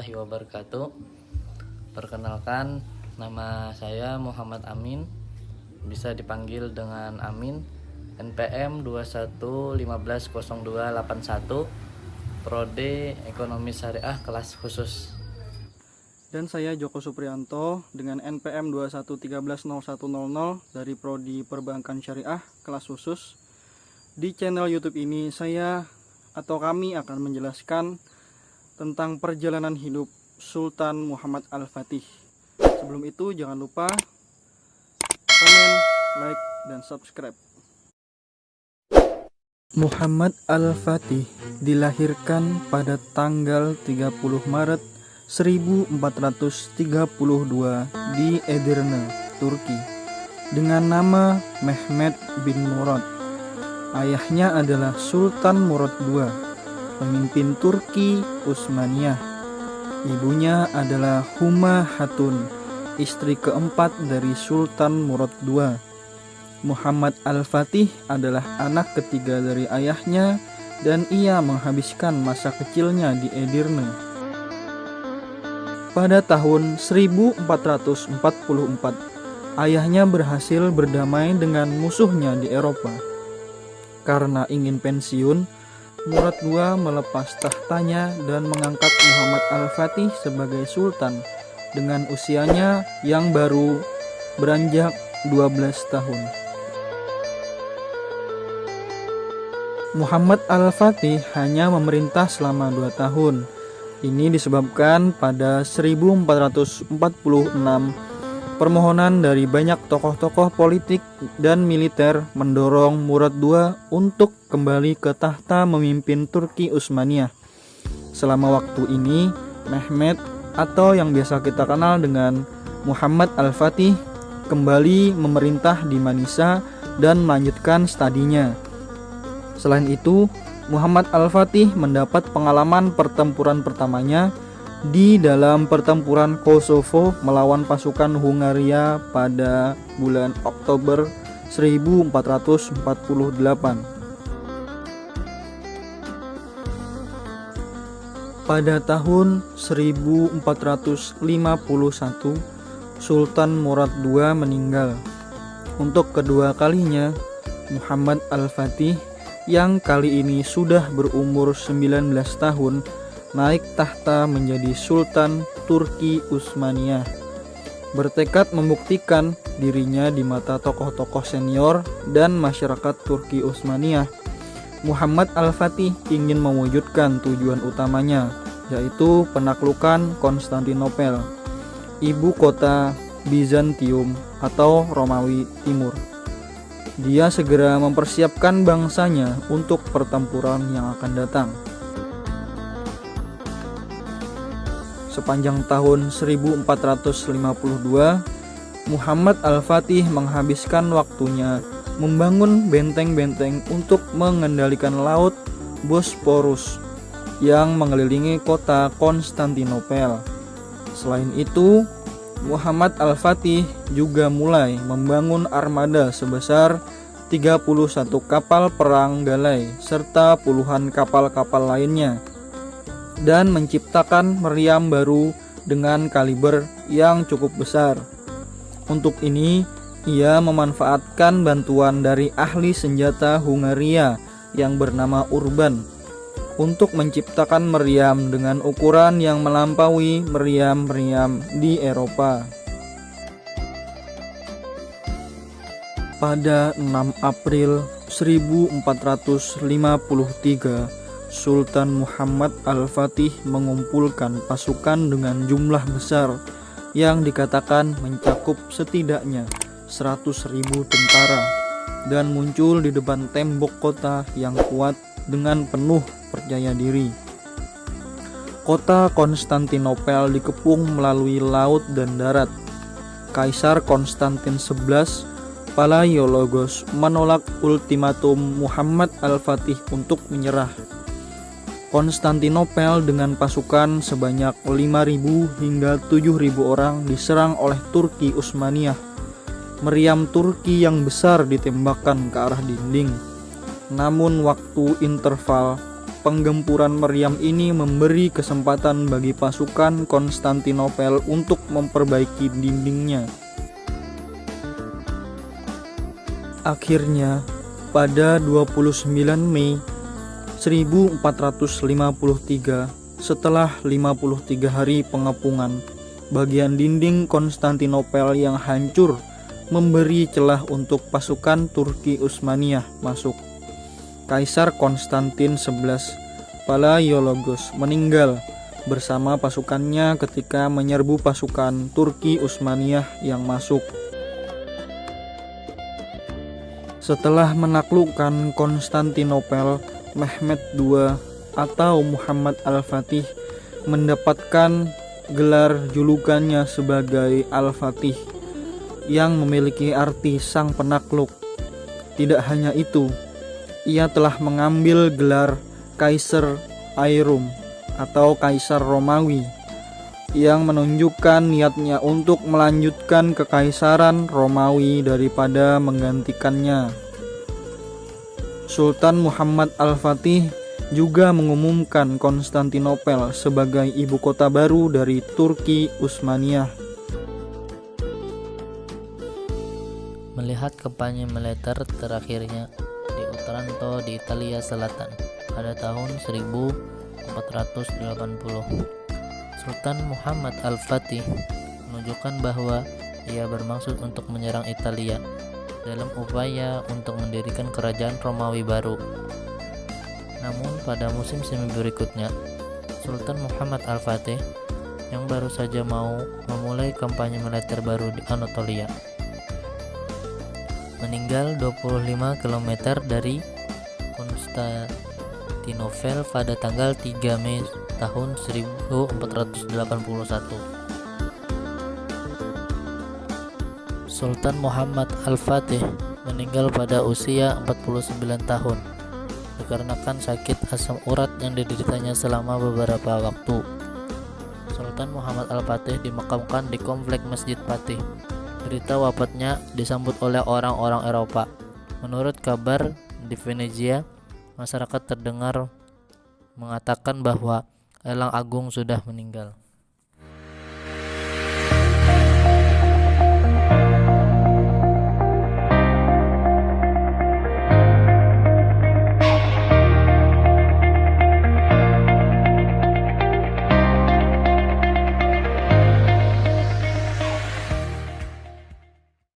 warahmatullahi wabarakatuh. Perkenalkan, nama saya Muhammad Amin, bisa dipanggil dengan Amin, NPM 21150281, Prode Ekonomi Syariah kelas khusus. Dan saya Joko Supriyanto dengan NPM 21130100 dari Prodi Perbankan Syariah kelas khusus. Di channel YouTube ini kami akan menjelaskan tentang perjalanan hidup Sultan Muhammad Al-Fatih. Sebelum itu jangan lupa komen, like, dan subscribe. Muhammad Al-Fatih dilahirkan pada tanggal 30 Maret 1432 di Edirne, Turki, dengan nama Mehmed bin Murad. Ayahnya adalah Sultan Murad II, pemimpin Turki Utsmaniyah. Ibunya adalah Huma Hatun, istri keempat dari Sultan Murad II. Muhammad Al-Fatih adalah anak ketiga dari ayahnya dan ia menghabiskan masa kecilnya di Edirne. Pada tahun 1444, ayahnya berhasil berdamai dengan musuhnya di Eropa. Karena ingin pensiun, Murad II melepas tahtanya dan mengangkat Muhammad Al-Fatih sebagai sultan dengan usianya yang baru beranjak 12 tahun. Muhammad Al-Fatih hanya memerintah selama 2 tahun. Ini disebabkan pada 1446 permohonan dari banyak tokoh-tokoh politik dan militer mendorong Murad II untuk kembali ke tahta memimpin Turki Utsmaniyah. Selama waktu ini, Mehmed atau yang biasa kita kenal dengan Muhammad Al-Fatih kembali memerintah di Manisa dan melanjutkan studinya. Selain itu, Muhammad Al-Fatih mendapat pengalaman pertempuran pertamanya di dalam pertempuran Kosovo melawan pasukan Hungaria pada bulan Oktober 1448. Pada tahun 1451, Sultan Murad II meninggal. Untuk kedua kalinya, Muhammad Al-Fatih yang kali ini sudah berumur 19 tahun naik tahta menjadi Sultan Turki Utsmaniyah. Bertekad membuktikan dirinya di mata tokoh-tokoh senior dan masyarakat Turki Utsmaniyah, Muhammad Al-Fatih ingin mewujudkan tujuan utamanya, yaitu penaklukan Konstantinopel, ibu kota Bizantium atau Romawi Timur. Dia segera mempersiapkan bangsanya untuk pertempuran yang akan datang. Sepanjang tahun 1452, Muhammad Al-Fatih menghabiskan waktunya membangun benteng-benteng untuk mengendalikan laut Bosporus yang mengelilingi kota Konstantinopel. Selain itu, Muhammad Al-Fatih juga mulai membangun armada sebesar 31 kapal perang galai serta puluhan kapal-kapal lainnya dan menciptakan meriam baru dengan kaliber yang cukup besar. Untuk ini, ia memanfaatkan bantuan dari ahli senjata Hungaria yang bernama Urban untuk menciptakan meriam dengan ukuran yang melampaui meriam-meriam di Eropa. Pada 6 April 1453, Sultan Muhammad Al-Fatih mengumpulkan pasukan dengan jumlah besar yang dikatakan mencakup setidaknya 100.000 tentara dan muncul di depan tembok kota yang kuat dengan penuh percaya diri. Kota Konstantinopel dikepung melalui laut dan darat. Kaisar Konstantin XI, Palaiologos, menolak ultimatum Muhammad Al-Fatih untuk menyerah. Konstantinopel dengan pasukan sebanyak 5.000 hingga 7.000 orang diserang oleh Turki Utsmaniyah. Meriam Turki yang besar ditembakkan ke arah dinding. Namun waktu interval penggempuran meriam ini memberi kesempatan bagi pasukan Konstantinopel untuk memperbaiki dindingnya. Akhirnya, pada 29 Mei 1453, setelah 53 hari pengepungan, bagian dinding Konstantinopel yang hancur memberi celah untuk pasukan Turki Utsmaniyah masuk. Kaisar Konstantin XI Palaiologos meninggal bersama pasukannya ketika menyerbu pasukan Turki Utsmaniyah yang masuk. Setelah menaklukkan Konstantinopel, Mehmed II atau Muhammad Al-Fatih mendapatkan gelar julukannya sebagai Al-Fatih yang memiliki arti sang penakluk. Tidak hanya itu, ia telah mengambil gelar Kaisar Airum atau Kaisar Romawi yang menunjukkan niatnya untuk melanjutkan kekaisaran Romawi daripada menggantikannya. Sultan Muhammad Al-Fatih juga mengumumkan Konstantinopel sebagai ibu kota baru dari Turki Utsmaniyah. Melihat kampanye militer terakhirnya di Otranto di Italia Selatan pada tahun 1480, Sultan Muhammad Al-Fatih menunjukkan bahwa ia bermaksud untuk menyerang Italia dalam upaya untuk mendirikan kerajaan Romawi baru. Namun pada musim semi berikutnya, Sultan Muhammad Al-Fatih yang baru saja mau memulai kampanye militer baru di Anatolia meninggal 25 km dari Konstantinopel pada tanggal 3 Mei tahun 1481. Sultan Muhammad Al-Fatih meninggal pada usia 49 tahun dikarenakan sakit asam urat yang dideritanya selama beberapa waktu. Sultan Muhammad Al-Fatih dimakamkan di komplek Masjid Fatih. Berita wafatnya disambut oleh orang-orang Eropa. Menurut kabar di Venesia, masyarakat terdengar mengatakan bahwa Elang Agung sudah meninggal.